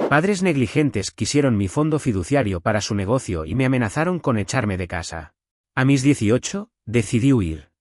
Padres negligentes quisieron mi fondo fiduciario para su negocio y me amenazaron con echarme de casa. A mis 18, decidí huir.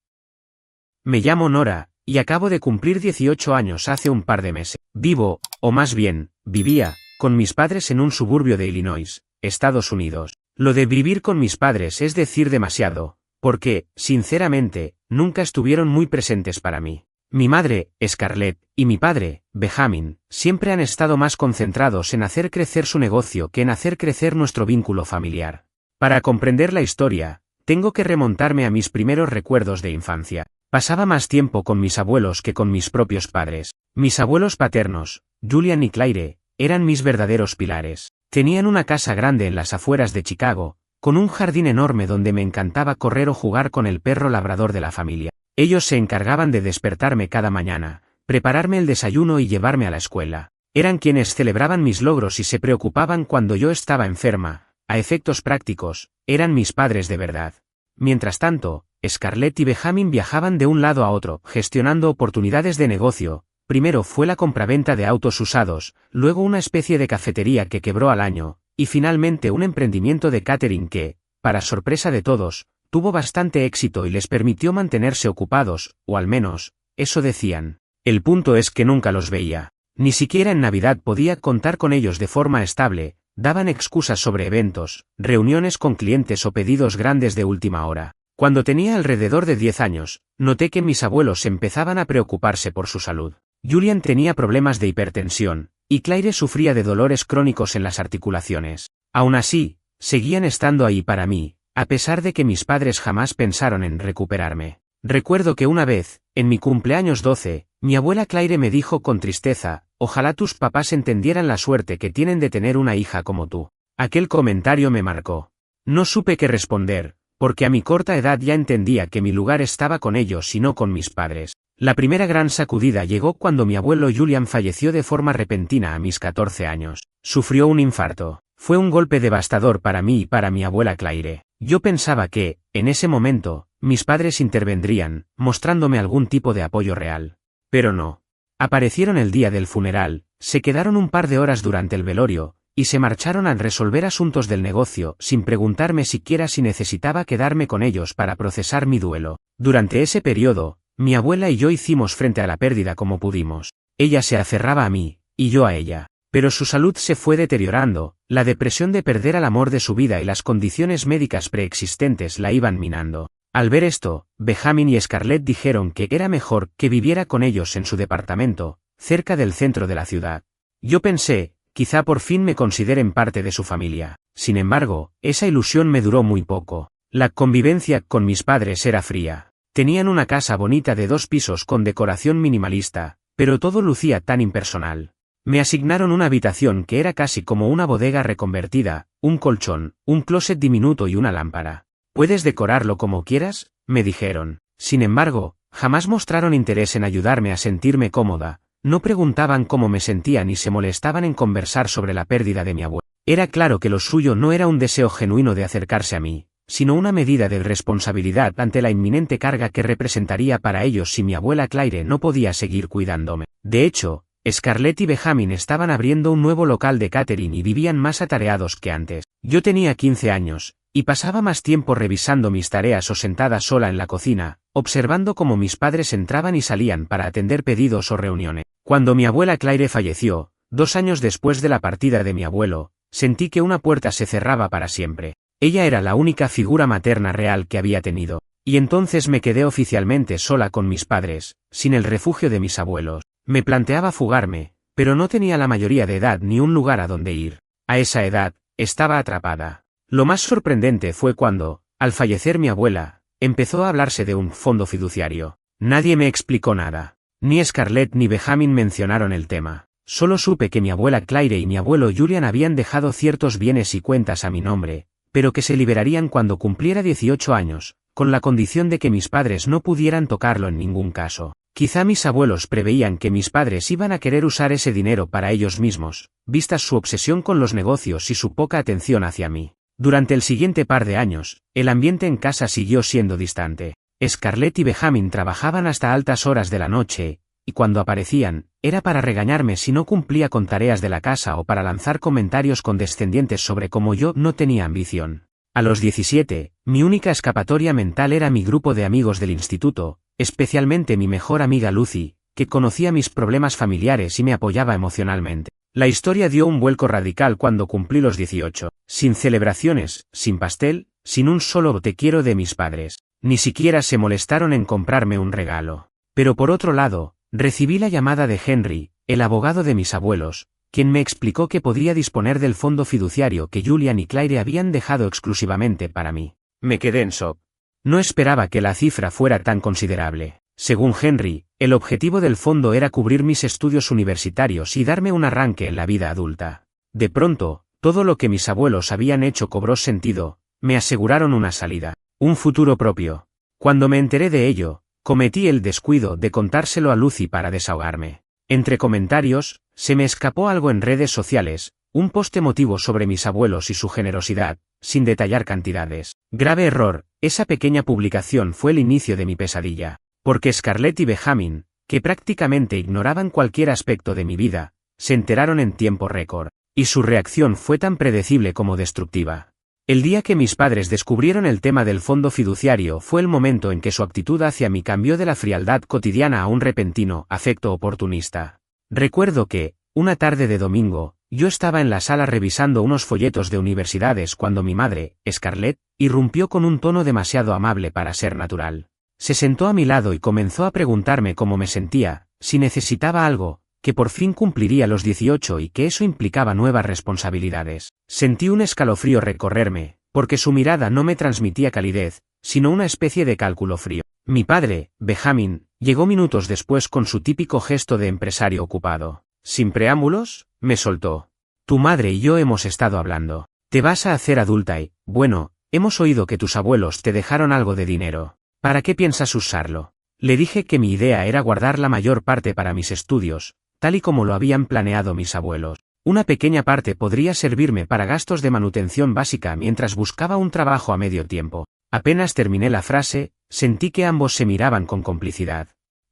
Me llamo Nora, y acabo de cumplir 18 años hace un par de meses. Vivo, o más bien, vivía, con mis padres en un suburbio de Illinois, Estados Unidos. Lo de vivir con mis padres es decir demasiado, porque, sinceramente, nunca estuvieron muy presentes para mí. Mi madre, Scarlett, y mi padre, Benjamin, siempre han estado más concentrados en hacer crecer su negocio que en hacer crecer nuestro vínculo familiar. Para comprender la historia, tengo que remontarme a mis primeros recuerdos de infancia. Pasaba más tiempo con mis abuelos que con mis propios padres. Mis abuelos paternos, Julian y Claire, eran mis verdaderos pilares. Tenían una casa grande en las afueras de Chicago, con un jardín enorme donde me encantaba correr o jugar con el perro labrador de la familia. Ellos se encargaban de despertarme cada mañana, prepararme el desayuno y llevarme a la escuela. Eran quienes celebraban mis logros y se preocupaban cuando yo estaba enferma. A efectos prácticos, eran mis padres de verdad. Mientras tanto, Scarlett y Benjamin viajaban de un lado a otro, gestionando oportunidades de negocio. Primero fue la compraventa de autos usados, luego una especie de cafetería que quebró al año, y finalmente un emprendimiento de catering que, para sorpresa de todos, tuvo bastante éxito y les permitió mantenerse ocupados, o al menos, eso decían. El punto es que nunca los veía. Ni siquiera en Navidad podía contar con ellos de forma estable, daban excusas sobre eventos, reuniones con clientes o pedidos grandes de última hora. Cuando tenía alrededor de 10 años, noté que mis abuelos empezaban a preocuparse por su salud. Julian tenía problemas de hipertensión, y Claire sufría de dolores crónicos en las articulaciones. Aún así, seguían estando ahí para mí, a pesar de que mis padres jamás pensaron en recuperarme. Recuerdo que una vez, en mi cumpleaños 12, mi abuela Claire me dijo con tristeza, «Ojalá tus papás entendieran la suerte que tienen de tener una hija como tú». Aquel comentario me marcó. No supe qué responder, porque a mi corta edad ya entendía que mi lugar estaba con ellos y no con mis padres. La primera gran sacudida llegó cuando mi abuelo Julian falleció de forma repentina a mis 14 años. Sufrió un infarto. Fue un golpe devastador para mí y para mi abuela Claire. Yo pensaba que, en ese momento, mis padres intervendrían, mostrándome algún tipo de apoyo real. Pero no. Aparecieron el día del funeral, se quedaron un par de horas durante el velorio, y se marcharon a resolver asuntos del negocio, sin preguntarme siquiera si necesitaba quedarme con ellos para procesar mi duelo. Durante ese periodo, mi abuela y yo hicimos frente a la pérdida como pudimos. Ella se aferraba a mí, y yo a ella. Pero su salud se fue deteriorando, la depresión de perder al amor de su vida y las condiciones médicas preexistentes la iban minando. Al ver esto, Benjamin y Scarlett dijeron que era mejor que viviera con ellos en su departamento, cerca del centro de la ciudad. Yo pensé, quizá por fin me consideren parte de su familia. Sin embargo, esa ilusión me duró muy poco. La convivencia con mis padres era fría. Tenían una casa bonita de 2 pisos con decoración minimalista, pero todo lucía tan impersonal. Me asignaron una habitación que era casi como una bodega reconvertida, un colchón, un closet diminuto y una lámpara. «¿Puedes decorarlo como quieras?», me dijeron. Sin embargo, jamás mostraron interés en ayudarme a sentirme cómoda, no preguntaban cómo me sentía ni se molestaban en conversar sobre la pérdida de mi abuelo. Era claro que lo suyo no era un deseo genuino de acercarse a mí, sino una medida de responsabilidad ante la inminente carga que representaría para ellos si mi abuela Claire no podía seguir cuidándome. De hecho, Scarlett y Benjamin estaban abriendo un nuevo local de catering y vivían más atareados que antes. Yo tenía 15 años, y pasaba más tiempo revisando mis tareas o sentada sola en la cocina, observando cómo mis padres entraban y salían para atender pedidos o reuniones. Cuando mi abuela Claire falleció, 2 años después de la partida de mi abuelo, sentí que una puerta se cerraba para siempre. Ella era la única figura materna real que había tenido, y entonces me quedé oficialmente sola con mis padres, sin el refugio de mis abuelos. Me planteaba fugarme, pero no tenía la mayoría de edad ni un lugar a donde ir. A esa edad, estaba atrapada. Lo más sorprendente fue cuando, al fallecer mi abuela, empezó a hablarse de un fondo fiduciario. Nadie me explicó nada. Ni Scarlett ni Benjamin mencionaron el tema. Solo supe que mi abuela Claire y mi abuelo Julian habían dejado ciertos bienes y cuentas a mi nombre, pero que se liberarían cuando cumpliera 18 años, con la condición de que mis padres no pudieran tocarlo en ningún caso. Quizá mis abuelos preveían que mis padres iban a querer usar ese dinero para ellos mismos, vistas su obsesión con los negocios y su poca atención hacia mí. Durante el siguiente par de años, el ambiente en casa siguió siendo distante. Scarlett y Benjamin trabajaban hasta altas horas de la noche, y cuando aparecían, era para regañarme si no cumplía con tareas de la casa o para lanzar comentarios condescendientes sobre cómo yo no tenía ambición. A los 17, mi única escapatoria mental era mi grupo de amigos del instituto, especialmente mi mejor amiga Lucy, que conocía mis problemas familiares y me apoyaba emocionalmente. La historia dio un vuelco radical cuando cumplí los 18, sin celebraciones, sin pastel, sin un solo te quiero de mis padres. Ni siquiera se molestaron en comprarme un regalo. Pero por otro lado, recibí la llamada de Henry, el abogado de mis abuelos, quien me explicó que podría disponer del fondo fiduciario que Julian y Claire habían dejado exclusivamente para mí. Me quedé en shock. No esperaba que la cifra fuera tan considerable. Según Henry, el objetivo del fondo era cubrir mis estudios universitarios y darme un arranque en la vida adulta. De pronto, todo lo que mis abuelos habían hecho cobró sentido, me aseguraron una salida, un futuro propio. Cuando me enteré de ello, cometí el descuido de contárselo a Lucy para desahogarme. Entre comentarios, se me escapó algo en redes sociales, un post emotivo sobre mis abuelos y su generosidad, sin detallar cantidades. Grave error, esa pequeña publicación fue el inicio de mi pesadilla. Porque Scarlett y Benjamin, que prácticamente ignoraban cualquier aspecto de mi vida, se enteraron en tiempo récord, y su reacción fue tan predecible como destructiva. El día que mis padres descubrieron el tema del fondo fiduciario fue el momento en que su actitud hacia mí cambió de la frialdad cotidiana a un repentino afecto oportunista. Recuerdo que, una tarde de domingo, yo estaba en la sala revisando unos folletos de universidades cuando mi madre, Scarlett, irrumpió con un tono demasiado amable para ser natural. Se sentó a mi lado y comenzó a preguntarme cómo me sentía, si necesitaba algo, que por fin cumpliría los 18 y que eso implicaba nuevas responsabilidades. Sentí un escalofrío recorrerme, porque su mirada no me transmitía calidez, sino una especie de cálculo frío. Mi padre, Benjamin, llegó minutos después con su típico gesto de empresario ocupado. Sin preámbulos, me soltó. Tu madre y yo hemos estado hablando. Te vas a hacer adulta y, bueno, hemos oído que tus abuelos te dejaron algo de dinero. ¿Para qué piensas usarlo? Le dije que mi idea era guardar la mayor parte para mis estudios, tal y como lo habían planeado mis abuelos. Una pequeña parte podría servirme para gastos de manutención básica mientras buscaba un trabajo a medio tiempo. Apenas terminé la frase, sentí que ambos se miraban con complicidad.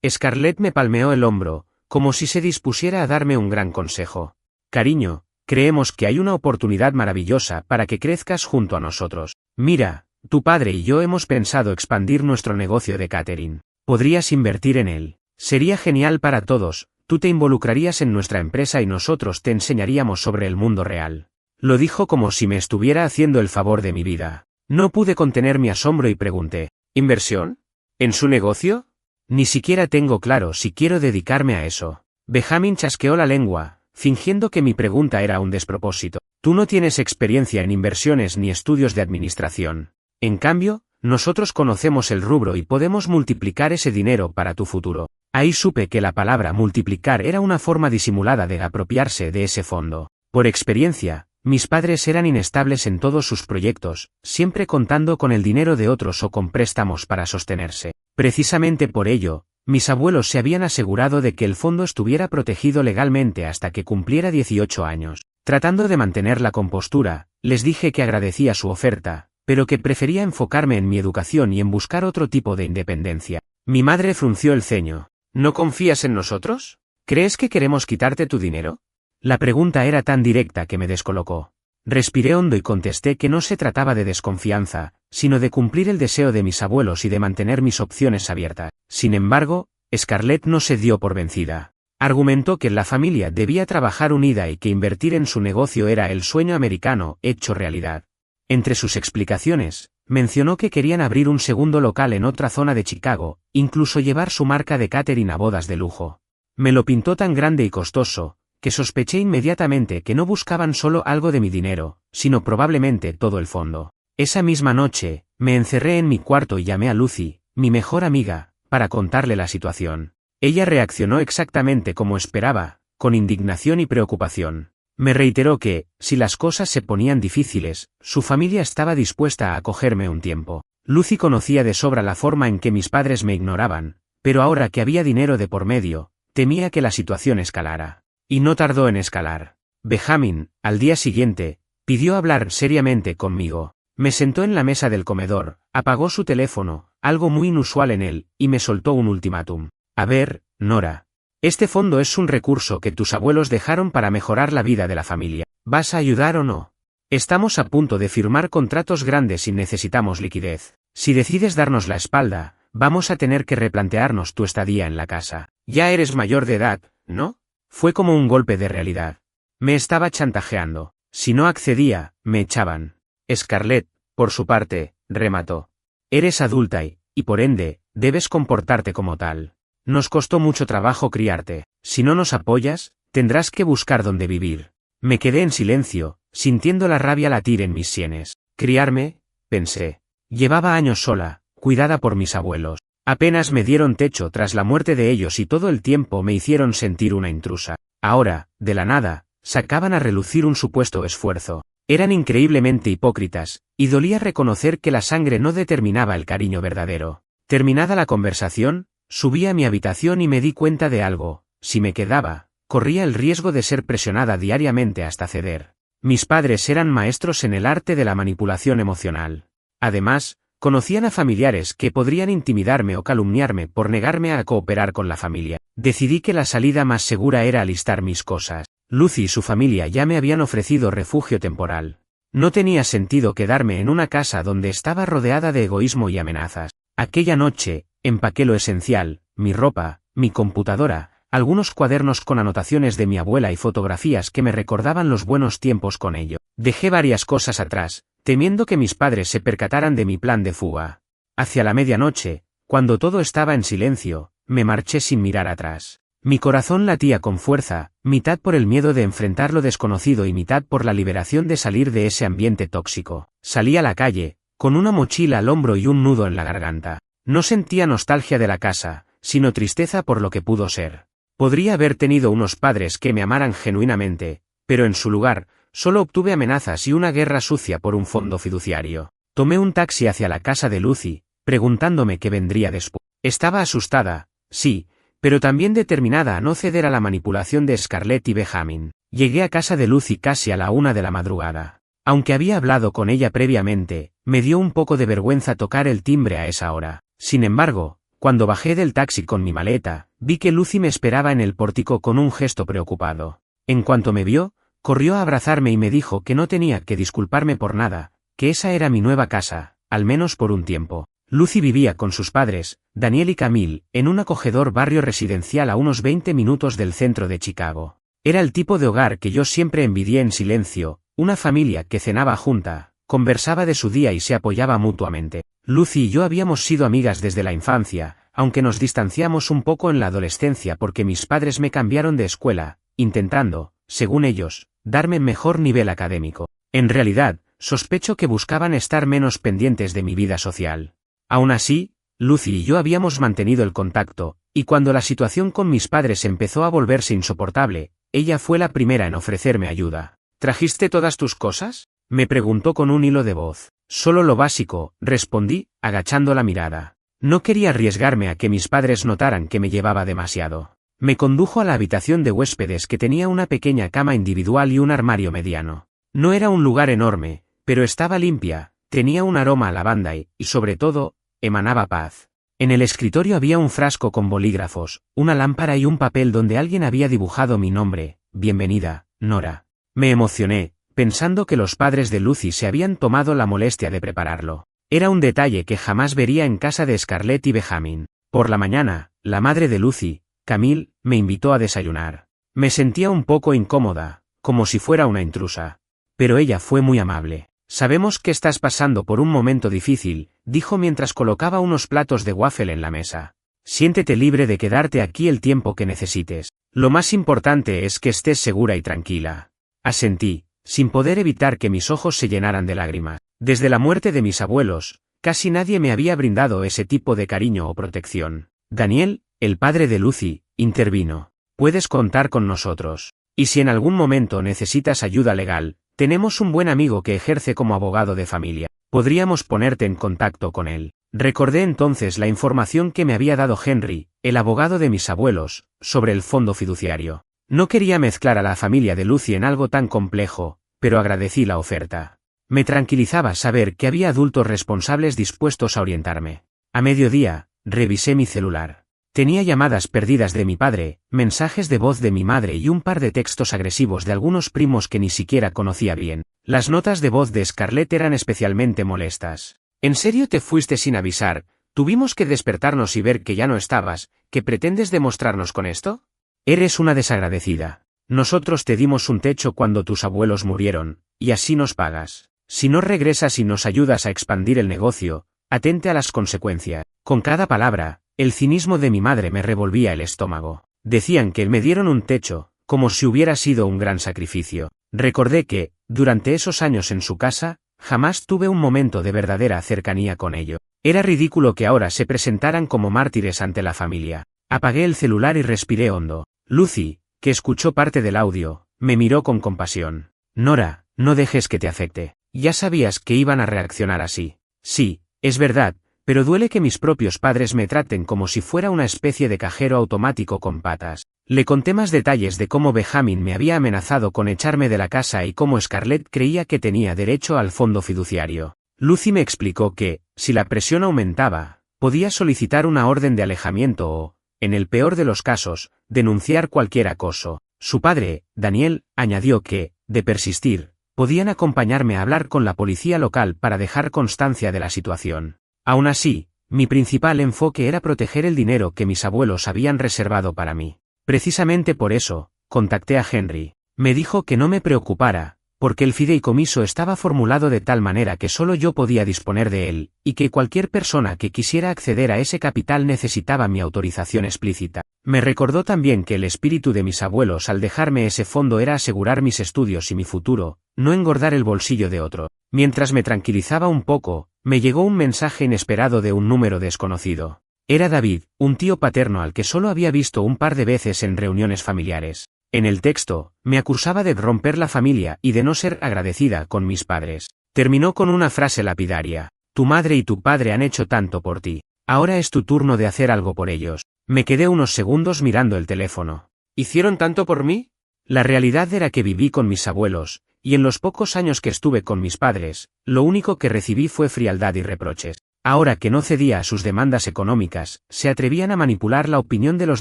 Scarlett me palmeó el hombro, como si se dispusiera a darme un gran consejo. Cariño, creemos que hay una oportunidad maravillosa para que crezcas junto a nosotros. Mira, tu padre y yo hemos pensado expandir nuestro negocio de catering. Podrías invertir en él. Sería genial para todos, tú te involucrarías en nuestra empresa y nosotros te enseñaríamos sobre el mundo real. Lo dijo como si me estuviera haciendo el favor de mi vida. No pude contener mi asombro y pregunté, ¿inversión? ¿En su negocio? Ni siquiera tengo claro si quiero dedicarme a eso. Benjamin chasqueó la lengua, fingiendo que mi pregunta era un despropósito. Tú no tienes experiencia en inversiones ni estudios de administración. En cambio, nosotros conocemos el rubro y podemos multiplicar ese dinero para tu futuro. Ahí supe que la palabra multiplicar era una forma disimulada de apropiarse de ese fondo. Por experiencia, mis padres eran inestables en todos sus proyectos, siempre contando con el dinero de otros o con préstamos para sostenerse. Precisamente por ello, mis abuelos se habían asegurado de que el fondo estuviera protegido legalmente hasta que cumpliera 18 años. Tratando de mantener la compostura, les dije que agradecía su oferta, pero que prefería enfocarme en mi educación y en buscar otro tipo de independencia. Mi madre frunció el ceño. ¿No confías en nosotros? ¿Crees que queremos quitarte tu dinero? La pregunta era tan directa que me descolocó. Respiré hondo y contesté que no se trataba de desconfianza, sino de cumplir el deseo de mis abuelos y de mantener mis opciones abiertas. Sin embargo, Scarlett no se dio por vencida. Argumentó que la familia debía trabajar unida y que invertir en su negocio era el sueño americano hecho realidad. Entre sus explicaciones, mencionó que querían abrir un segundo local en otra zona de Chicago, incluso llevar su marca de catering a bodas de lujo. Me lo pintó tan grande y costoso, que sospeché inmediatamente que no buscaban solo algo de mi dinero, sino probablemente todo el fondo. Esa misma noche, me encerré en mi cuarto y llamé a Lucy, mi mejor amiga, para contarle la situación. Ella reaccionó exactamente como esperaba, con indignación y preocupación. Me reiteró que, si las cosas se ponían difíciles, su familia estaba dispuesta a acogerme un tiempo. Lucy conocía de sobra la forma en que mis padres me ignoraban, pero ahora que había dinero de por medio, temía que la situación escalara. Y no tardó en escalar. Benjamin, al día siguiente, pidió hablar seriamente conmigo. Me sentó en la mesa del comedor, apagó su teléfono, algo muy inusual en él, y me soltó un ultimátum. A ver, Nora. Este fondo es un recurso que tus abuelos dejaron para mejorar la vida de la familia. ¿Vas a ayudar o no? Estamos a punto de firmar contratos grandes y necesitamos liquidez. Si decides darnos la espalda, vamos a tener que replantearnos tu estadía en la casa. Ya eres mayor de edad, ¿no? Fue como un golpe de realidad. Me estaba chantajeando. Si no accedía, me echaban. Scarlett, por su parte, remató. Eres adulta y por ende, debes comportarte como tal. Nos costó mucho trabajo criarte. Si no nos apoyas, tendrás que buscar dónde vivir. Me quedé en silencio, sintiendo la rabia latir en mis sienes. Criarme, pensé. Llevaba años sola, cuidada por mis abuelos. Apenas me dieron techo tras la muerte de ellos y todo el tiempo me hicieron sentir una intrusa. Ahora, de la nada, sacaban a relucir un supuesto esfuerzo. Eran increíblemente hipócritas, y dolía reconocer que la sangre no determinaba el cariño verdadero. Terminada la conversación, subí a mi habitación y me di cuenta de algo. Si me quedaba, corría el riesgo de ser presionada diariamente hasta ceder. Mis padres eran maestros en el arte de la manipulación emocional. Además, conocían a familiares que podrían intimidarme o calumniarme por negarme a cooperar con la familia. Decidí que la salida más segura era alistar mis cosas. Lucy y su familia ya me habían ofrecido refugio temporal. No tenía sentido quedarme en una casa donde estaba rodeada de egoísmo y amenazas. Aquella noche, empaqué lo esencial, mi ropa, mi computadora, algunos cuadernos con anotaciones de mi abuela y fotografías que me recordaban los buenos tiempos con ello. Dejé varias cosas atrás, temiendo que mis padres se percataran de mi plan de fuga. Hacia la medianoche, cuando todo estaba en silencio, me marché sin mirar atrás. Mi corazón latía con fuerza, mitad por el miedo de enfrentar lo desconocido y mitad por la liberación de salir de ese ambiente tóxico. Salí a la calle, con una mochila al hombro y un nudo en la garganta. No sentía nostalgia de la casa, sino tristeza por lo que pudo ser. Podría haber tenido unos padres que me amaran genuinamente, pero en su lugar, solo obtuve amenazas y una guerra sucia por un fondo fiduciario. Tomé un taxi hacia la casa de Lucy, preguntándome qué vendría después. Estaba asustada, sí, pero también determinada a no ceder a la manipulación de Scarlett y Benjamin. Llegué a casa de Lucy casi a la 1 de la madrugada. Aunque había hablado con ella previamente, me dio un poco de vergüenza tocar el timbre a esa hora. Sin embargo, cuando bajé del taxi con mi maleta, vi que Lucy me esperaba en el pórtico con un gesto preocupado. En cuanto me vio, corrió a abrazarme y me dijo que no tenía que disculparme por nada, que esa era mi nueva casa, al menos por un tiempo. Lucy vivía con sus padres, Daniel y Camille, en un acogedor barrio residencial a unos 20 minutos del centro de Chicago. Era el tipo de hogar que yo siempre envidié en silencio, una familia que cenaba junta, conversaba de su día y se apoyaba mutuamente. Lucy y yo habíamos sido amigas desde la infancia, aunque nos distanciamos un poco en la adolescencia porque mis padres me cambiaron de escuela, intentando, según ellos, darme mejor nivel académico. En realidad, sospecho que buscaban estar menos pendientes de mi vida social. Aún así, Lucy y yo habíamos mantenido el contacto, y cuando la situación con mis padres empezó a volverse insoportable, ella fue la primera en ofrecerme ayuda. ¿Trajiste todas tus cosas?, me preguntó con un hilo de voz. Solo lo básico, respondí, agachando la mirada. No quería arriesgarme a que mis padres notaran que me llevaba demasiado. Me condujo a la habitación de huéspedes que tenía una pequeña cama individual y un armario mediano. No era un lugar enorme, pero estaba limpia, tenía un aroma a lavanda y, sobre todo, emanaba paz. En el escritorio había un frasco con bolígrafos, una lámpara y un papel donde alguien había dibujado mi nombre, bienvenida, Nora. Me emocioné, pensando que los padres de Lucy se habían tomado la molestia de prepararlo. Era un detalle que jamás vería en casa de Scarlett y Benjamin. Por la mañana, la madre de Lucy, Camille, me invitó a desayunar. Me sentía un poco incómoda, como si fuera una intrusa. Pero ella fue muy amable. Sabemos que estás pasando por un momento difícil, dijo mientras colocaba unos platos de waffle en la mesa. Siéntete libre de quedarte aquí el tiempo que necesites. Lo más importante es que estés segura y tranquila. Asentí, sin poder evitar que mis ojos se llenaran de lágrimas. Desde la muerte de mis abuelos, casi nadie me había brindado ese tipo de cariño o protección. Daniel, el padre de Lucy, intervino. Puedes contar con nosotros. Y si en algún momento necesitas ayuda legal, tenemos un buen amigo que ejerce como abogado de familia. Podríamos ponerte en contacto con él. Recordé entonces la información que me había dado Henry, el abogado de mis abuelos, sobre el fondo fiduciario. No quería mezclar a la familia de Lucy en algo tan complejo, pero agradecí la oferta. Me tranquilizaba saber que había adultos responsables dispuestos a orientarme. A mediodía, revisé mi celular. Tenía llamadas perdidas de mi padre, mensajes de voz de mi madre y un par de textos agresivos de algunos primos que ni siquiera conocía bien. Las notas de voz de Scarlett eran especialmente molestas. ¿En serio te fuiste sin avisar? ¿Tuvimos que despertarnos y ver que ya no estabas? ¿Qué pretendes demostrarnos con esto? Eres una desagradecida. Nosotros te dimos un techo cuando tus abuelos murieron, y así nos pagas. Si no regresas y nos ayudas a expandir el negocio, atente a las consecuencias. Con cada palabra, el cinismo de mi madre me revolvía el estómago. Decían que me dieron un techo, como si hubiera sido un gran sacrificio. Recordé que, durante esos años en su casa, jamás tuve un momento de verdadera cercanía con ellos. Era ridículo que ahora se presentaran como mártires ante la familia. Apagué el celular y respiré hondo. Lucy, que escuchó parte del audio, me miró con compasión. Nora, no dejes que te afecte. Ya sabías que iban a reaccionar así. Sí, es verdad, pero duele que mis propios padres me traten como si fuera una especie de cajero automático con patas. Le conté más detalles de cómo Benjamin me había amenazado con echarme de la casa y cómo Scarlett creía que tenía derecho al fondo fiduciario. Lucy me explicó que, si la presión aumentaba, podía solicitar una orden de alejamiento o, en el peor de los casos, denunciar cualquier acoso. Su padre, Daniel, añadió que, de persistir, podían acompañarme a hablar con la policía local para dejar constancia de la situación. Aún así, mi principal enfoque era proteger el dinero que mis abuelos habían reservado para mí. Precisamente por eso, contacté a Henry. Me dijo que no me preocupara, porque el fideicomiso estaba formulado de tal manera que solo yo podía disponer de él, y que cualquier persona que quisiera acceder a ese capital necesitaba mi autorización explícita. Me recordó también que el espíritu de mis abuelos al dejarme ese fondo era asegurar mis estudios y mi futuro, no engordar el bolsillo de otro. Mientras me tranquilizaba un poco, me llegó un mensaje inesperado de un número desconocido. Era David, un tío paterno al que solo había visto un par de veces en reuniones familiares. En el texto, me acusaba de romper la familia y de no ser agradecida con mis padres. Terminó con una frase lapidaria. Tu madre y tu padre han hecho tanto por ti. Ahora es tu turno de hacer algo por ellos. Me quedé unos segundos mirando el teléfono. ¿Hicieron tanto por mí? La realidad era que viví con mis abuelos, y en los pocos años que estuve con mis padres, lo único que recibí fue frialdad y reproches. Ahora que no cedía a sus demandas económicas, se atrevían a manipular la opinión de los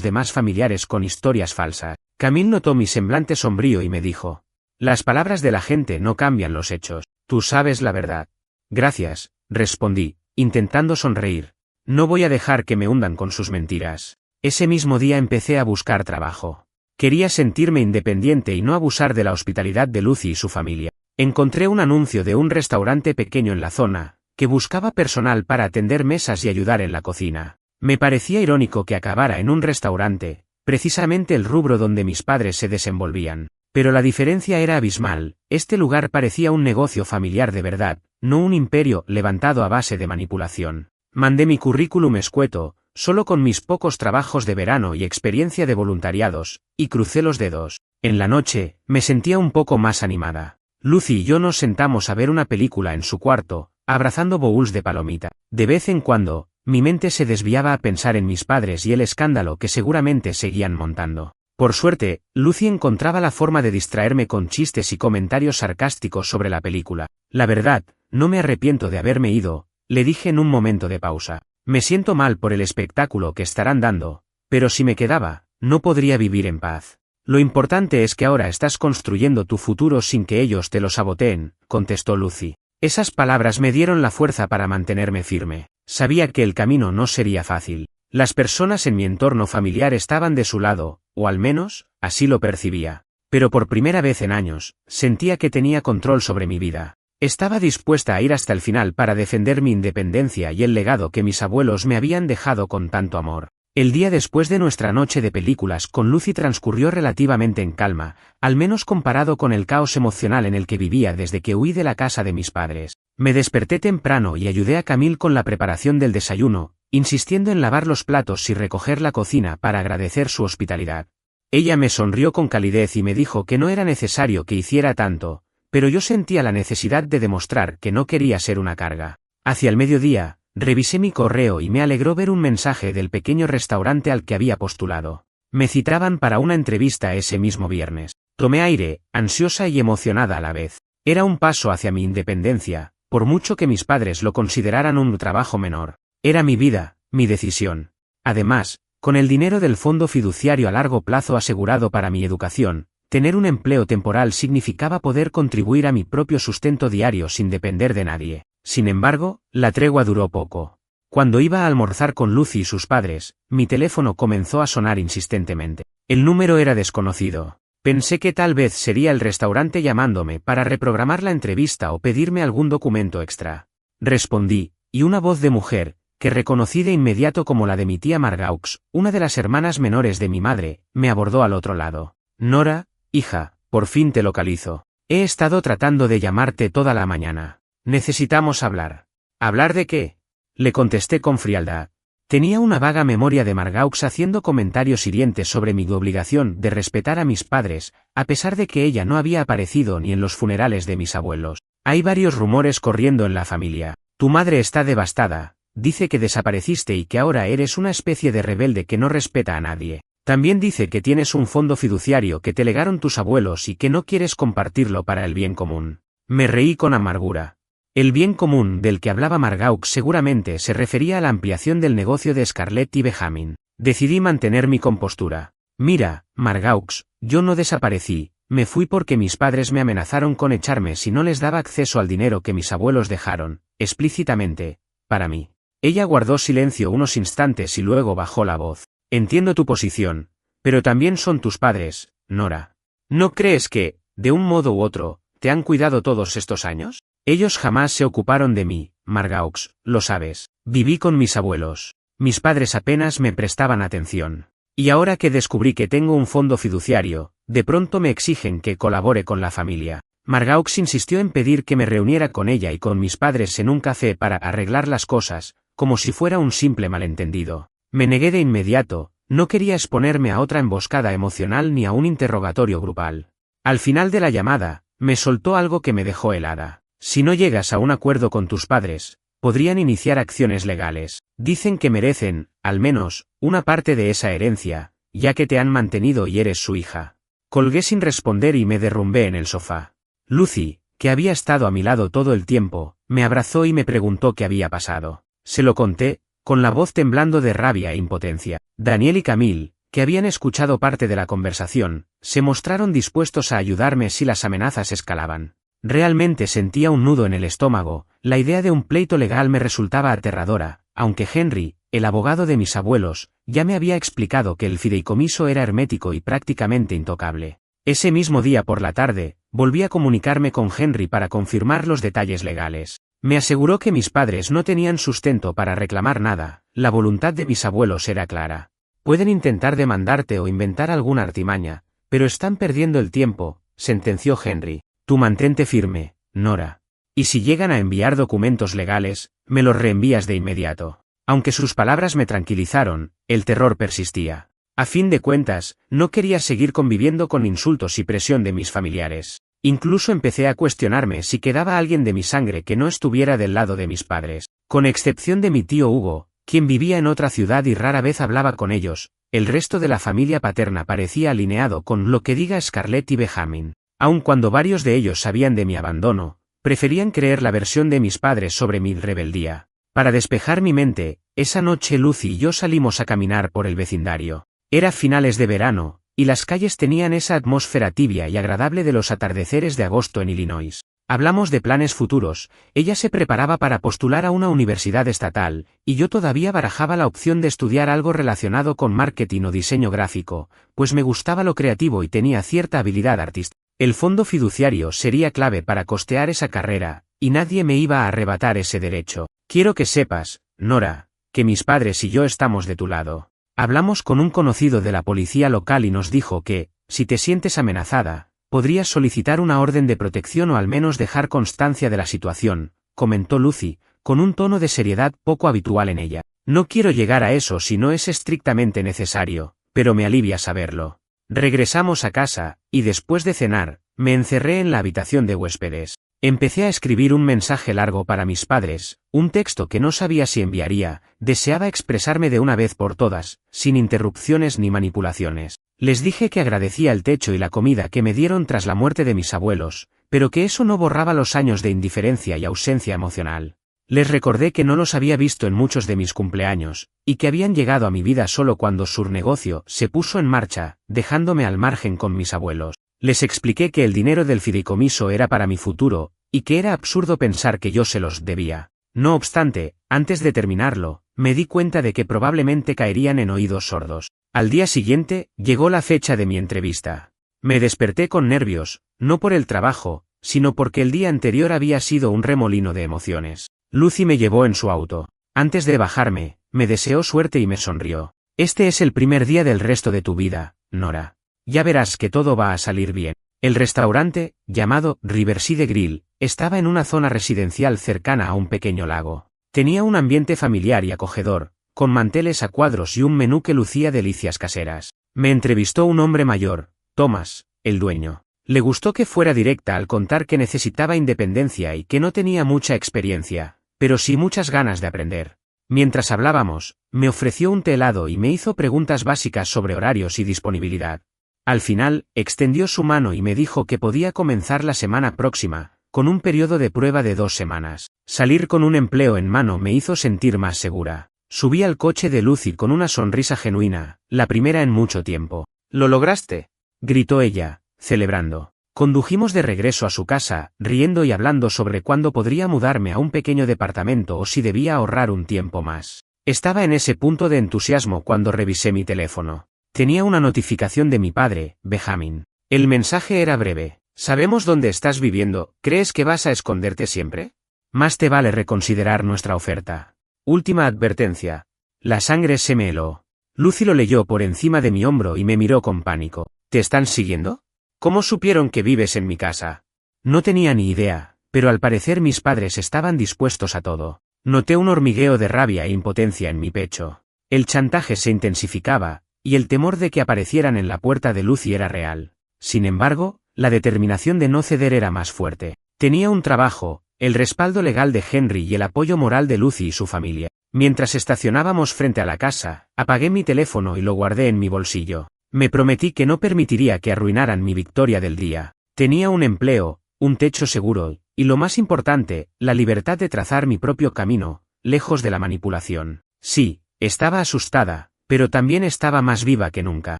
demás familiares con historias falsas. Camille notó mi semblante sombrío y me dijo: las palabras de la gente no cambian los hechos. Tú sabes la verdad. Gracias, respondí, intentando sonreír. No voy a dejar que me hundan con sus mentiras. Ese mismo día empecé a buscar trabajo. Quería sentirme independiente y no abusar de la hospitalidad de Lucy y su familia. Encontré un anuncio de un restaurante pequeño en la zona, que buscaba personal para atender mesas y ayudar en la cocina. Me parecía irónico que acabara en un restaurante, precisamente el rubro donde mis padres se desenvolvían. Pero la diferencia era abismal. Este lugar parecía un negocio familiar de verdad, no un imperio levantado a base de manipulación. Mandé mi currículum escueto, solo con mis pocos trabajos de verano y experiencia de voluntariados, y crucé los dedos. En la noche, me sentía un poco más animada. Lucy y yo nos sentamos a ver una película en su cuarto, abrazando bowls de palomita. De vez en cuando, mi mente se desviaba a pensar en mis padres y el escándalo que seguramente seguían montando. Por suerte, Lucy encontraba la forma de distraerme con chistes y comentarios sarcásticos sobre la película. La verdad, no me arrepiento de haberme ido, le dije en un momento de pausa. Me siento mal por el espectáculo que estarán dando, pero si me quedaba, no podría vivir en paz. Lo importante es que ahora estás construyendo tu futuro sin que ellos te lo saboteen, contestó Lucy. Esas palabras me dieron la fuerza para mantenerme firme. Sabía que el camino no sería fácil. Las personas en mi entorno familiar estaban de su lado, o al menos, así lo percibía. Pero por primera vez en años, sentía que tenía control sobre mi vida. Estaba dispuesta a ir hasta el final para defender mi independencia y el legado que mis abuelos me habían dejado con tanto amor. El día después de nuestra noche de películas con Lucy transcurrió relativamente en calma, al menos comparado con el caos emocional en el que vivía desde que huí de la casa de mis padres. Me desperté temprano y ayudé a Camille con la preparación del desayuno, insistiendo en lavar los platos y recoger la cocina para agradecer su hospitalidad. Ella me sonrió con calidez y me dijo que no era necesario que hiciera tanto, pero yo sentía la necesidad de demostrar que no quería ser una carga. Hacia el mediodía, revisé mi correo y me alegró ver un mensaje del pequeño restaurante al que había postulado. Me citaban para una entrevista ese mismo viernes. Tomé aire, ansiosa y emocionada a la vez. Era un paso hacia mi independencia, por mucho que mis padres lo consideraran un trabajo menor. Era mi vida, mi decisión. Además, Con el dinero del fondo fiduciario a largo plazo asegurado para mi educación, tener un empleo temporal significaba poder contribuir a mi propio sustento diario sin depender de nadie. Sin embargo, la tregua duró poco. Cuando iba a almorzar con Lucy y sus padres, mi teléfono comenzó a sonar insistentemente. El número era desconocido. Pensé que tal vez sería el restaurante llamándome para reprogramar la entrevista o pedirme algún documento extra. Respondí, y una voz de mujer, que reconocí de inmediato como la de mi tía Margaux, una de las hermanas menores de mi madre, me abordó al otro lado. Nora, hija, por fin te localizo. He estado tratando de llamarte toda la mañana. Necesitamos hablar. ¿Hablar de qué? Le contesté con frialdad. Tenía una vaga memoria de Margaux haciendo comentarios hirientes sobre mi obligación de respetar a mis padres, a pesar de que ella no había aparecido ni en los funerales de mis abuelos. Hay varios rumores corriendo en la familia. Tu madre está devastada, dice que desapareciste y que ahora eres una especie de rebelde que no respeta a nadie. También dice que tienes un fondo fiduciario que te legaron tus abuelos y que no quieres compartirlo para el bien común. Me reí con amargura. El bien común del que hablaba Margaux seguramente se refería a la ampliación del negocio de Scarlett y Benjamin. Decidí mantener mi compostura. Mira, Margaux, yo no desaparecí, me fui porque mis padres me amenazaron con echarme si no les daba acceso al dinero que mis abuelos dejaron, explícitamente, para mí. Ella guardó silencio unos instantes y luego bajó la voz. Entiendo tu posición, pero también son tus padres, Nora. ¿No crees que, de un modo u otro, te han cuidado todos estos años? Ellos jamás se ocuparon de mí, Margaux, lo sabes. Viví con mis abuelos. Mis padres apenas me prestaban atención. Y ahora que descubrí que tengo un fondo fiduciario, de pronto me exigen que colabore con la familia. Margaux insistió en pedir que me reuniera con ella y con mis padres en un café para arreglar las cosas, como si fuera un simple malentendido. Me negué de inmediato, no quería exponerme a otra emboscada emocional ni a un interrogatorio grupal. Al final de la llamada, me soltó algo que me dejó helada. Si no llegas a un acuerdo con tus padres, podrían iniciar acciones legales. Dicen que merecen, al menos, una parte de esa herencia, ya que te han mantenido y eres su hija. Colgué sin responder y me derrumbé en el sofá. Lucy, que había estado a mi lado todo el tiempo, me abrazó y me preguntó qué había pasado. Se lo conté, con la voz temblando de rabia e impotencia. Daniel y Camille, que habían escuchado parte de la conversación, se mostraron dispuestos a ayudarme si las amenazas escalaban. Realmente sentía un nudo en el estómago, la idea de un pleito legal me resultaba aterradora, aunque Henry, el abogado de mis abuelos, ya me había explicado que el fideicomiso era hermético y prácticamente intocable. Ese mismo día por la tarde, volví a comunicarme con Henry para confirmar los detalles legales. Me aseguró que mis padres no tenían sustento para reclamar nada, la voluntad de mis abuelos era clara. Pueden intentar demandarte o inventar alguna artimaña, pero están perdiendo el tiempo, sentenció Henry. Tú mantente firme, Nora. Y si llegan a enviar documentos legales, me los reenvías de inmediato. Aunque sus palabras me tranquilizaron, el terror persistía. A fin de cuentas, no quería seguir conviviendo con insultos y presión de mis familiares. Incluso empecé a cuestionarme si quedaba alguien de mi sangre que no estuviera del lado de mis padres. Con excepción de mi tío Hugo, quien vivía en otra ciudad y rara vez hablaba con ellos, el resto de la familia paterna parecía alineado con lo que diga Scarlett y Benjamin. Aun cuando varios de ellos sabían de mi abandono, preferían creer la versión de mis padres sobre mi rebeldía. Para despejar mi mente, esa noche Lucy y yo salimos a caminar por el vecindario. Era finales de verano, y las calles tenían esa atmósfera tibia y agradable de los atardeceres de agosto en Illinois. Hablamos de planes futuros, ella se preparaba para postular a una universidad estatal, y yo todavía barajaba la opción de estudiar algo relacionado con marketing o diseño gráfico, pues me gustaba lo creativo y tenía cierta habilidad artística. El fondo fiduciario sería clave para costear esa carrera, y nadie me iba a arrebatar ese derecho. Quiero que sepas, Nora, que mis padres y yo estamos de tu lado. Hablamos con un conocido de la policía local y nos dijo que, si te sientes amenazada, podrías solicitar una orden de protección o al menos dejar constancia de la situación, comentó Lucy, con un tono de seriedad poco habitual en ella. No quiero llegar a eso si no es estrictamente necesario, pero me alivia saberlo. Regresamos a casa, y después de cenar, me encerré en la habitación de huéspedes. Empecé a escribir un mensaje largo para mis padres, un texto que no sabía si enviaría, deseaba expresarme de una vez por todas, sin interrupciones ni manipulaciones. Les dije que agradecía el techo y la comida que me dieron tras la muerte de mis abuelos, pero que eso no borraba los años de indiferencia y ausencia emocional. Les recordé que no los había visto en muchos de mis cumpleaños, y que habían llegado a mi vida solo cuando su negocio se puso en marcha, dejándome al margen con mis abuelos. Les expliqué que el dinero del fideicomiso era para mi futuro, y que era absurdo pensar que yo se los debía. No obstante, antes de terminarlo, me di cuenta de que probablemente caerían en oídos sordos. Al día siguiente, llegó la fecha de mi entrevista. Me desperté con nervios, no por el trabajo, sino porque el día anterior había sido un remolino de emociones. Lucy me llevó en su auto. Antes de bajarme, me deseó suerte y me sonrió. Este es el primer día del resto de tu vida, Nora. Ya verás que todo va a salir bien. El restaurante, llamado Riverside Grill, estaba en una zona residencial cercana a un pequeño lago. Tenía un ambiente familiar y acogedor, con manteles a cuadros y un menú que lucía delicias caseras. Me entrevistó un hombre mayor, Thomas, el dueño. Le gustó que fuera directa al contar que necesitaba independencia y que no tenía mucha experiencia, pero sí muchas ganas de aprender. Mientras hablábamos, me ofreció un té helado y me hizo preguntas básicas sobre horarios y disponibilidad. Al final, extendió su mano y me dijo que podía comenzar la semana próxima, con un periodo de prueba de 2 semanas. Salir con un empleo en mano me hizo sentir más segura. Subí al coche de Lucy con una sonrisa genuina, la primera en mucho tiempo. «¿Lo lograste?», gritó ella, celebrando. Condujimos de regreso a su casa, riendo y hablando sobre cuándo podría mudarme a un pequeño departamento o si debía ahorrar un tiempo más. Estaba en ese punto de entusiasmo cuando revisé mi teléfono. Tenía una notificación de mi padre, Benjamin. El mensaje era breve. «Sabemos dónde estás viviendo, ¿crees que vas a esconderte siempre? Más te vale reconsiderar nuestra oferta. Última advertencia». La sangre se me heló. Lucy lo leyó por encima de mi hombro y me miró con pánico. «¿Te están siguiendo? ¿Cómo supieron que vives en mi casa?». No tenía ni idea, pero al parecer mis padres estaban dispuestos a todo. Noté un hormigueo de rabia e impotencia en mi pecho. El chantaje se intensificaba, y el temor de que aparecieran en la puerta de Lucy era real. Sin embargo, la determinación de no ceder era más fuerte. Tenía un trabajo, el respaldo legal de Henry y el apoyo moral de Lucy y su familia. Mientras estacionábamos frente a la casa, apagué mi teléfono y lo guardé en mi bolsillo. Me prometí que no permitiría que arruinaran mi victoria del día. Tenía un empleo, un techo seguro, y lo más importante, la libertad de trazar mi propio camino, lejos de la manipulación. Sí, estaba asustada, pero también estaba más viva que nunca.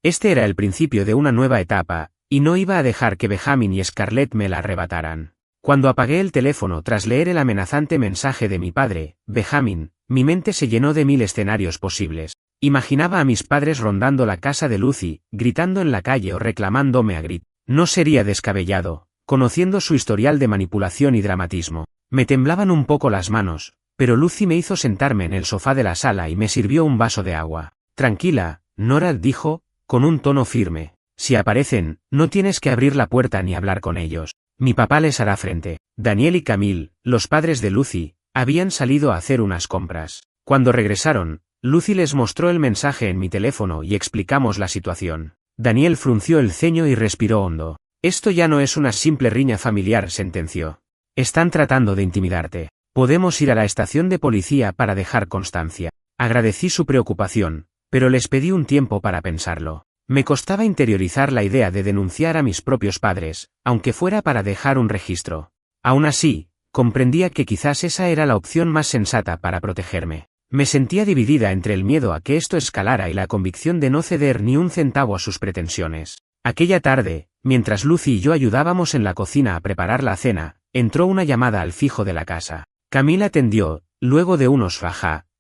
Este era el principio de una nueva etapa, y no iba a dejar que Benjamin y Scarlett me la arrebataran. Cuando apagué el teléfono tras leer el amenazante mensaje de mi padre, Benjamin, mi mente se llenó de 1000 escenarios posibles. Imaginaba a mis padres rondando la casa de Lucy, gritando en la calle o reclamándome a gritos. No sería descabellado, conociendo su historial de manipulación y dramatismo. Me temblaban un poco las manos, pero Lucy me hizo sentarme en el sofá de la sala y me sirvió un vaso de agua. «Tranquila, Nora», dijo, con un tono firme. «Si aparecen, no tienes que abrir la puerta ni hablar con ellos. Mi papá les hará frente». Daniel y Camille, los padres de Lucy, habían salido a hacer unas compras. Cuando regresaron, Lucy les mostró el mensaje en mi teléfono y explicamos la situación. Daniel frunció el ceño y respiró hondo. «Esto ya no es una simple riña familiar», sentenció. «Están tratando de intimidarte. Podemos ir a la estación de policía para dejar constancia». Agradecí su preocupación, pero les pedí un tiempo para pensarlo. Me costaba interiorizar la idea de denunciar a mis propios padres, aunque fuera para dejar un registro. Aún así, comprendía que quizás esa era la opción más sensata para protegerme. Me sentía dividida entre el miedo a que esto escalara y la convicción de no ceder ni un centavo a sus pretensiones. Aquella tarde, mientras Lucy y yo ayudábamos en la cocina a preparar la cena, entró una llamada al fijo de la casa. Camila atendió, luego de unos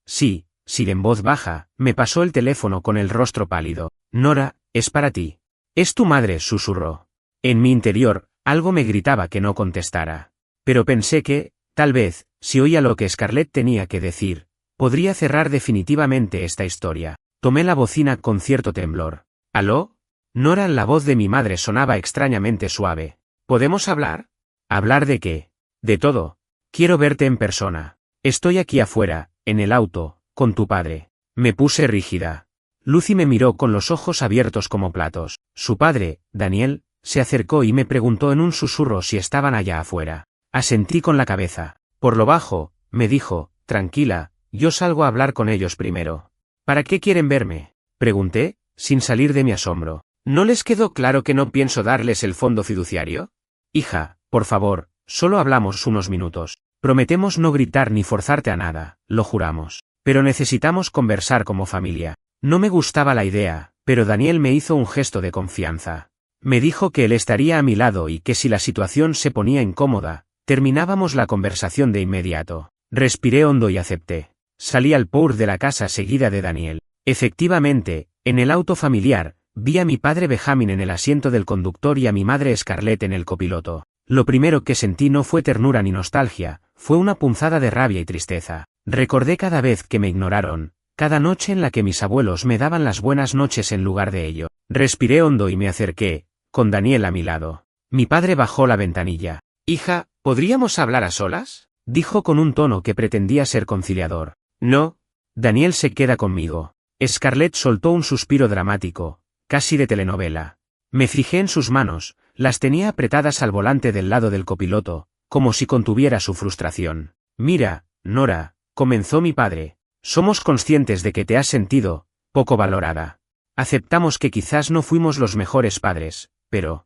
sí en voz baja, me pasó el teléfono con el rostro pálido. «Nora, es para ti». «Es tu madre», susurró. En mi interior, algo me gritaba que no contestara. Pero pensé que, tal vez, si oía lo que Scarlett tenía que decir, podría cerrar definitivamente esta historia. Tomé la bocina con cierto temblor. «¿Aló?» Nora, la voz de mi madre sonaba extrañamente suave. «¿Podemos hablar?» «¿Hablar de qué?» «De todo. Quiero verte en persona. Estoy aquí afuera, en el auto, con tu padre». Me puse rígida. Lucy me miró con los ojos abiertos como platos. Su padre, Daniel, se acercó y me preguntó en un susurro si estaban allá afuera. Asentí con la cabeza. Por lo bajo, me dijo, «Tranquila, yo salgo a hablar con ellos primero». «¿Para qué quieren verme?», pregunté, sin salir de mi asombro. «¿No les quedó claro que no pienso darles el fondo fiduciario?». «Hija, por favor, solo hablamos unos minutos». Prometemos no gritar ni forzarte a nada, lo juramos. Pero necesitamos conversar como familia. No me gustaba la idea, pero Daniel me hizo un gesto de confianza. Me dijo que él estaría a mi lado y que si la situación se ponía incómoda, terminábamos la conversación de inmediato. Respiré hondo y acepté. Salí al pour de la casa seguida de Daniel. Efectivamente, en el auto familiar, vi a mi padre Benjamin en el asiento del conductor y a mi madre Scarlett en el copiloto. Lo primero que sentí no fue ternura ni nostalgia, fue una punzada de rabia y tristeza. Recordé cada vez que me ignoraron, cada noche en la que mis abuelos me daban las buenas noches en lugar de ello. Respiré hondo y me acerqué, con Daniel a mi lado. Mi padre bajó la ventanilla. «Hija, ¿podríamos hablar a solas?», dijo con un tono que pretendía ser conciliador. «No. Daniel se queda conmigo». Scarlett soltó un suspiro dramático, casi de telenovela. Me fijé en sus manos, las tenía apretadas al volante del lado del copiloto, como si contuviera su frustración. «Mira, Nora», comenzó mi padre, «somos conscientes de que te has sentido poco valorada. Aceptamos que quizás no fuimos los mejores padres, pero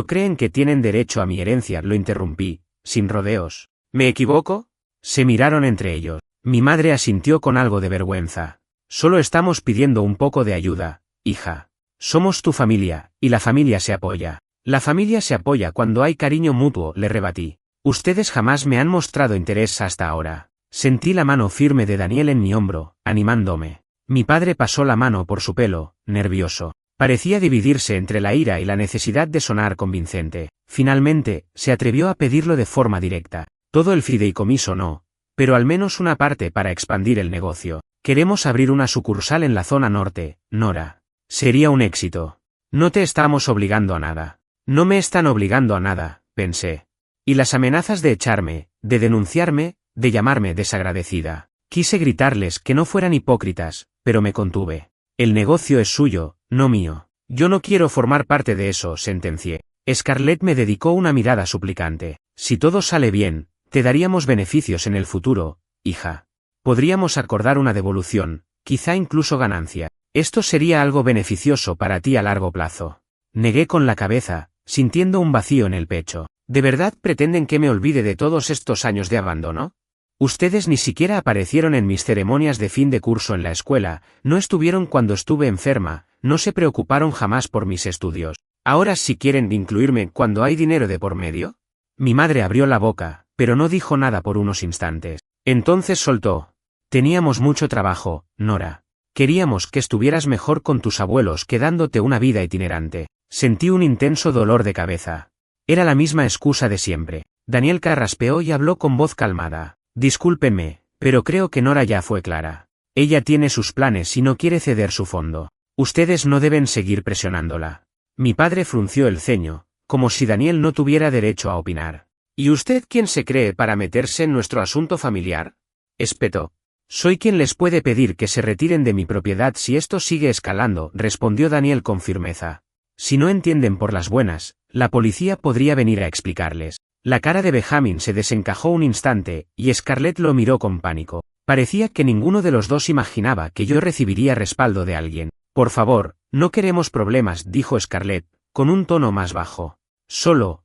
creen que tienen derecho a mi herencia», lo interrumpí, sin rodeos. «¿Me equivoco?». Se miraron entre ellos. Mi madre asintió con algo de vergüenza. «Solo estamos pidiendo un poco de ayuda, hija. Somos tu familia, y la familia se apoya». «La familia se apoya cuando hay cariño mutuo», le rebatí. «Ustedes jamás me han mostrado interés hasta ahora». Sentí la mano firme de Daniel en mi hombro, animándome. Mi padre pasó la mano por su pelo, nervioso. Parecía dividirse entre la ira y la necesidad de sonar convincente. Finalmente, se atrevió a pedirlo de forma directa. «Todo el fideicomiso no, pero al menos una parte para expandir el negocio. Queremos abrir una sucursal en la zona norte, Nora. Sería un éxito. No te estamos obligando a nada». «No me están obligando a nada», pensé. Y las amenazas de echarme, de denunciarme, de llamarme desagradecida. Quise gritarles que no fueran hipócritas, pero me contuve. «El negocio es suyo, no mío. Yo no quiero formar parte de eso», sentencié. Scarlett me dedicó una mirada suplicante. «Si todo sale bien, te daríamos beneficios en el futuro, hija. Podríamos acordar una devolución, quizá incluso ganancia. Esto sería algo beneficioso para ti a largo plazo». Negué con la cabeza, sintiendo un vacío en el pecho. ¿De verdad pretenden que me olvide de todos estos años de abandono? Ustedes ni siquiera aparecieron en mis ceremonias de fin de curso en la escuela, no estuvieron cuando estuve enferma, no se preocuparon jamás por mis estudios. ¿Ahora sí quieren incluirme cuando hay dinero de por medio? Mi madre abrió la boca, pero no dijo nada por unos instantes. Entonces soltó. «Teníamos mucho trabajo, Nora. Queríamos que estuvieras mejor con tus abuelos que dándote una vida itinerante». Sentí un intenso dolor de cabeza. Era la misma excusa de siempre. Daniel carraspeó y habló con voz calmada. «Discúlpenme, pero creo que Nora ya fue clara. Ella tiene sus planes y no quiere ceder su fondo. Ustedes no deben seguir presionándola». Mi padre frunció el ceño, como si Daniel no tuviera derecho a opinar. «¿Y usted quién se cree para meterse en nuestro asunto familiar?», espetó. «Soy quien les puede pedir que se retiren de mi propiedad si esto sigue escalando», respondió Daniel con firmeza. «Si no entienden por las buenas, la policía podría venir a explicarles». La cara de Benjamin se desencajó un instante, y Scarlett lo miró con pánico. Parecía que ninguno de los dos imaginaba que yo recibiría respaldo de alguien. «Por favor, no queremos problemas», dijo Scarlett, con un tono más bajo. Solo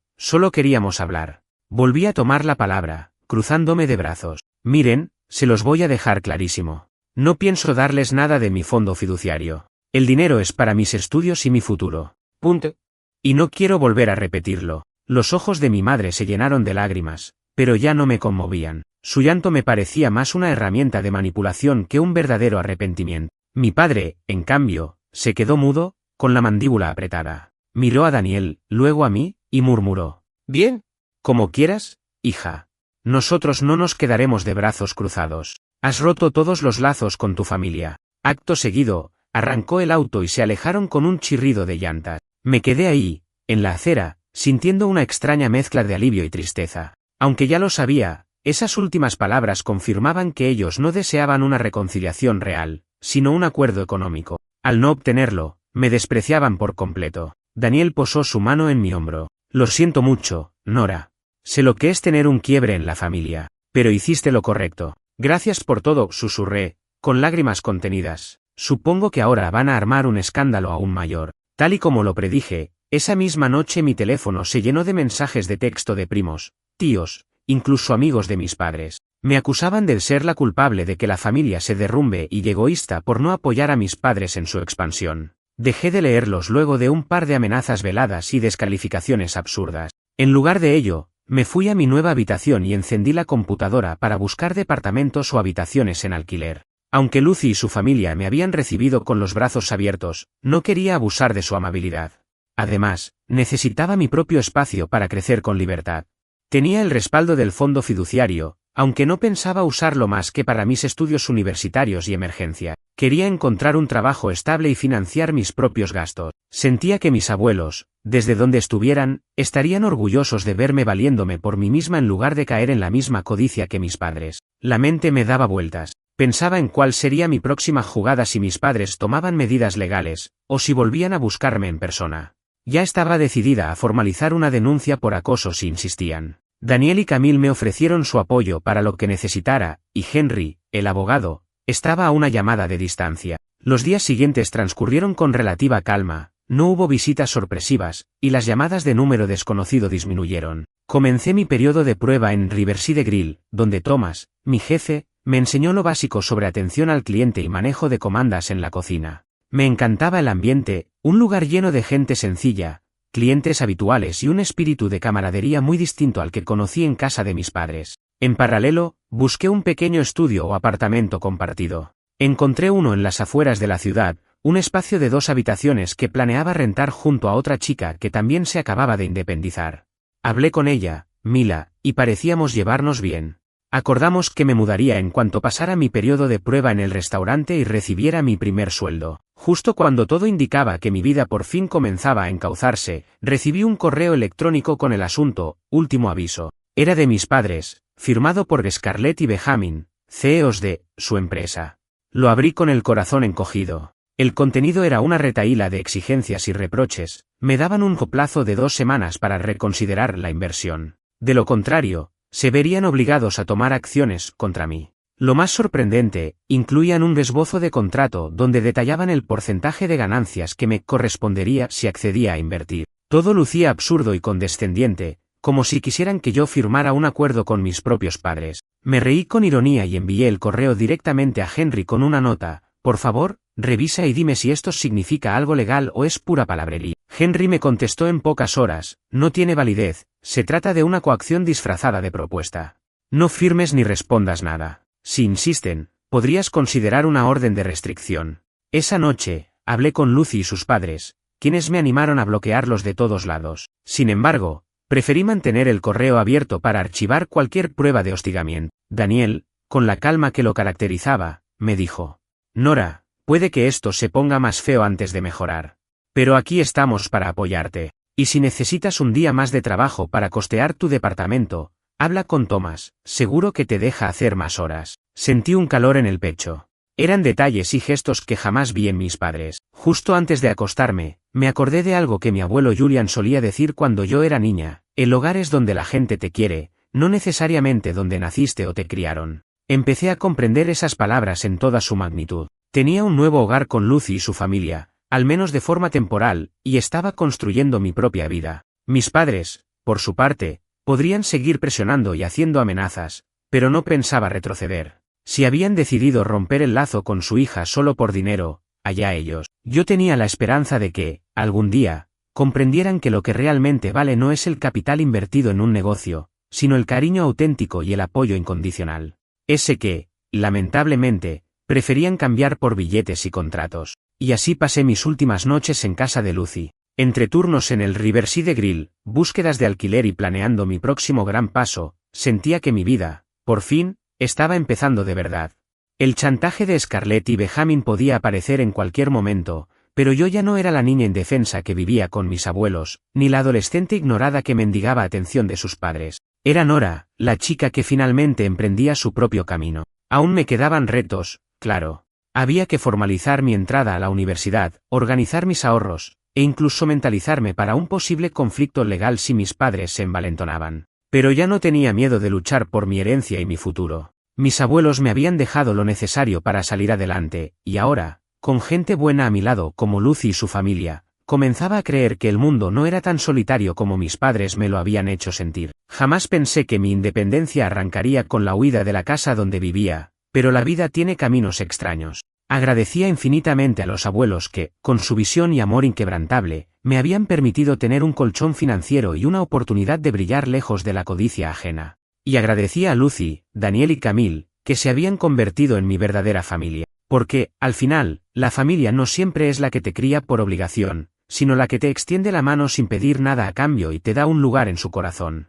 queríamos hablar». Volví a tomar la palabra, cruzándome de brazos. «Miren, se los voy a dejar clarísimo. No pienso darles nada de mi fondo fiduciario. El dinero es para mis estudios y mi futuro. Punto. Y no quiero volver a repetirlo». Los ojos de mi madre se llenaron de lágrimas, pero ya no me conmovían. Su llanto me parecía más una herramienta de manipulación que un verdadero arrepentimiento. Mi padre, en cambio, se quedó mudo, con la mandíbula apretada. Miró a Daniel, luego a mí, y murmuró. «Bien. Como quieras, hija. Nosotros no nos quedaremos de brazos cruzados. Has roto todos los lazos con tu familia». Acto seguido, arrancó el auto y se alejaron con un chirrido de llantas. Me quedé ahí, en la acera, sintiendo una extraña mezcla de alivio y tristeza. Aunque ya lo sabía, esas últimas palabras confirmaban que ellos no deseaban una reconciliación real, sino un acuerdo económico. Al no obtenerlo, me despreciaban por completo. Daniel posó su mano en mi hombro. «Lo siento mucho, Nora. Sé lo que es tener un quiebre en la familia, pero hiciste lo correcto. Gracias por todo», susurré, con lágrimas contenidas. «Supongo que ahora van a armar un escándalo aún mayor». Tal y como lo predije, esa misma noche mi teléfono se llenó de mensajes de texto de primos, tíos incluso amigos de mis padres. Me acusaban de ser la culpable de que la familia se derrumbe y egoísta por no apoyar a mis padres en su expansión. Dejé de leerlos luego de un par de amenazas veladas y descalificaciones absurdas. En lugar de ello, me fui a mi nueva habitación y encendí la computadora para buscar departamentos o habitaciones en alquiler. Aunque Lucy y su familia me habían recibido con los brazos abiertos, no quería abusar de su amabilidad. Además, necesitaba mi propio espacio para crecer con libertad. Tenía el respaldo del fondo fiduciario, aunque no pensaba usarlo más que para mis estudios universitarios y emergencia. Quería encontrar un trabajo estable y financiar mis propios gastos. Sentía que mis abuelos, desde donde estuvieran, estarían orgullosos de verme valiéndome por mí misma en lugar de caer en la misma codicia que mis padres. La mente me daba vueltas. Pensaba en cuál sería mi próxima jugada si mis padres tomaban medidas legales, o si volvían a buscarme en persona. Ya estaba decidida a formalizar una denuncia por acoso si insistían. Daniel y Camille me ofrecieron su apoyo para lo que necesitara, y Henry, el abogado, estaba a una llamada de distancia. Los días siguientes transcurrieron con relativa calma, no hubo visitas sorpresivas, y las llamadas de número desconocido disminuyeron. Comencé mi periodo de prueba en Riverside Grill, donde Thomas, mi jefe, me enseñó lo básico sobre atención al cliente y manejo de comandas en la cocina. Me encantaba el ambiente, un lugar lleno de gente sencilla, clientes habituales y un espíritu de camaradería muy distinto al que conocí en casa de mis padres. En paralelo, busqué un pequeño estudio o apartamento compartido. Encontré uno en las afueras de la ciudad, un espacio de 2 habitaciones que planeaba rentar junto a otra chica que también se acababa de independizar. Hablé con ella, Mila, y parecíamos llevarnos bien. Acordamos que me mudaría en cuanto pasara mi periodo de prueba en el restaurante y recibiera mi primer sueldo. Justo cuando todo indicaba que mi vida por fin comenzaba a encauzarse, recibí un correo electrónico con el asunto, último aviso. Era de mis padres, firmado por Scarlett y Benjamin, CEOs de su empresa. Lo abrí con el corazón encogido. El contenido era una retahíla de exigencias y reproches. Me daban un plazo de 2 semanas para reconsiderar la inversión. De lo contrario, se verían obligados a tomar acciones contra mí. Lo más sorprendente, incluían un esbozo de contrato donde detallaban el porcentaje de ganancias que me correspondería si accedía a invertir. Todo lucía absurdo y condescendiente, como si quisieran que yo firmara un acuerdo con mis propios padres. Me reí con ironía y envié el correo directamente a Henry con una nota: por favor, revisa y dime si esto significa algo legal o es pura palabrería. Henry me contestó en pocas horas: no tiene validez, se trata de una coacción disfrazada de propuesta. No firmes ni respondas nada. Si insisten, podrías considerar una orden de restricción. Esa noche, hablé con Lucy y sus padres, quienes me animaron a bloquearlos de todos lados. Sin embargo, preferí mantener el correo abierto para archivar cualquier prueba de hostigamiento. Daniel, con la calma que lo caracterizaba, me dijo: Nora, puede que esto se ponga más feo antes de mejorar. Pero aquí estamos para apoyarte. Y si necesitas un día más de trabajo para costear tu departamento, habla con Thomas, seguro que te deja hacer más horas. Sentí un calor en el pecho. Eran detalles y gestos que jamás vi en mis padres. Justo antes de acostarme, me acordé de algo que mi abuelo Julian solía decir cuando yo era niña: el hogar es donde la gente te quiere, no necesariamente donde naciste o te criaron. Empecé a comprender esas palabras en toda su magnitud. Tenía un nuevo hogar con Lucy y su familia, al menos de forma temporal, y estaba construyendo mi propia vida. Mis padres, por su parte, podrían seguir presionando y haciendo amenazas, pero no pensaba retroceder. Si habían decidido romper el lazo con su hija solo por dinero, allá ellos. Yo tenía la esperanza de que, algún día, comprendieran que lo que realmente vale no es el capital invertido en un negocio, sino el cariño auténtico y el apoyo incondicional. Ese que, lamentablemente, preferían cambiar por billetes y contratos. Y así pasé mis últimas noches en casa de Lucy. Entre turnos en el Riverside Grill, búsquedas de alquiler y planeando mi próximo gran paso, sentía que mi vida, por fin, estaba empezando de verdad. El chantaje de Scarlett y Benjamin podía aparecer en cualquier momento, pero yo ya no era la niña indefensa que vivía con mis abuelos, ni la adolescente ignorada que mendigaba atención de sus padres. Era Nora, la chica que finalmente emprendía su propio camino. Aún me quedaban retos, claro. Había que formalizar mi entrada a la universidad, organizar mis ahorros, e incluso mentalizarme para un posible conflicto legal si mis padres se envalentonaban. Pero ya no tenía miedo de luchar por mi herencia y mi futuro. Mis abuelos me habían dejado lo necesario para salir adelante, y ahora, con gente buena a mi lado como Lucy y su familia, comenzaba a creer que el mundo no era tan solitario como mis padres me lo habían hecho sentir. Jamás pensé que mi independencia arrancaría con la huida de la casa donde vivía, pero la vida tiene caminos extraños. Agradecía infinitamente a los abuelos que, con su visión y amor inquebrantable, me habían permitido tener un colchón financiero y una oportunidad de brillar lejos de la codicia ajena. Y agradecía a Lucy, Daniel y Camille, que se habían convertido en mi verdadera familia. Porque, al final, la familia no siempre es la que te cría por obligación, sino la que te extiende la mano sin pedir nada a cambio y te da un lugar en su corazón.